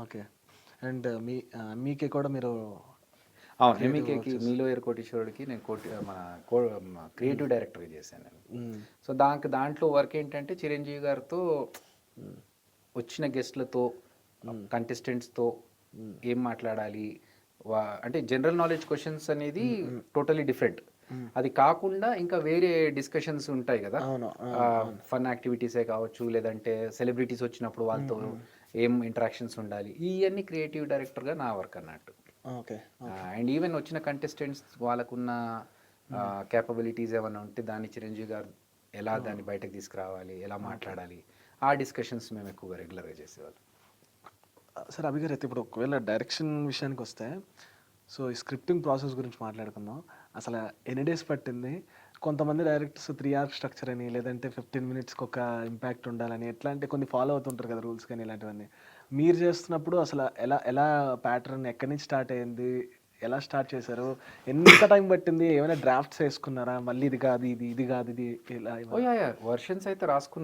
Okay. And మీకే కూడా మీరు అవును, క్రియేటివ్ ఎంఈకేకి వర్క్ చేస్తారు. మీలో ఎయిర్ కోటేశ్వరుడికి నేను క్రియేటివ్ డైరెక్టర్గా చేశాను నేను. హ్మ్. సో దాంట్లో వర్క్ ఏంటంటే చిరంజీవి గారితో వచ్చిన గెస్ట్లతో కంటెస్టెంట్స్తో ఏం మాట్లాడాలి, అంటే జనరల్ నాలెడ్జ్ క్వశ్చన్స్ అనేది టోటలీ డిఫరెంట్. అది కాకుండా ఇంకా వేరే డిస్కషన్స్ ఉంటాయి కదా, అవును. ఫన్ యాక్టివిటీసే కావచ్చు, లేదంటే సెలబ్రిటీస్ వచ్చినప్పుడు వాళ్ళతో ఏం ఇంటరాక్షన్స్ ఉండాలి, ఇవన్నీ క్రియేటివ్ డైరెక్టర్గా నా వర్క్ అన్నట్టు. ఓకే. అండ్ ఈవెన్ వచ్చిన కంటెస్టెంట్స్ వాళ్ళకున్న క్యాపబిలిటీస్ ఏమైనా ఉంటే దాన్ని చిరంజీవి గారు ఎలా దాన్ని బయటకు తీసుకురావాలి, ఎలా మాట్లాడాలి, ఆ డిస్కషన్స్ మేము ఎక్కువగా రెగ్యులర్గా చేసేవాళ్ళం. సార్ అభి గారు అయితే ఇప్పుడు ఒకవేళ డైరెక్షన్ విషయానికి వస్తే, సో ఈ స్క్రిప్టింగ్ ప్రాసెస్ గురించి మాట్లాడుకుందాం. అసలు ఎన్ని డేస్ పట్టింది? కొంతమంది డైరెక్టర్స్ 3 ఆర్క్ స్ట్రక్చర్ అని, లేదంటే 15 మినిట్స్కి ఒక ఇంపాక్ట్ ఉండాలని, ఎట్లాంటి కొన్ని ఫాలో అవుతుంటారు కదా రూల్స్ కానీ ఇలాంటివన్నీ. మీరు చేస్తున్నప్పుడు అసలు ఎలా ఎలా ప్యాటర్న్ ఎక్కడి నుంచి స్టార్ట్ అయ్యింది, ఎలా స్టార్ట్ చేశారు, ఎంత టైం పట్టింది, ఏమైనా డ్రాఫ్ట్స్ వేసుకున్నారా, మళ్ళీ ఇది కాదు ఇది, ఇది కాదు ఇది, ఇలా ఓ యా వర్షన్స్ అయితే రాసుకున్నాను.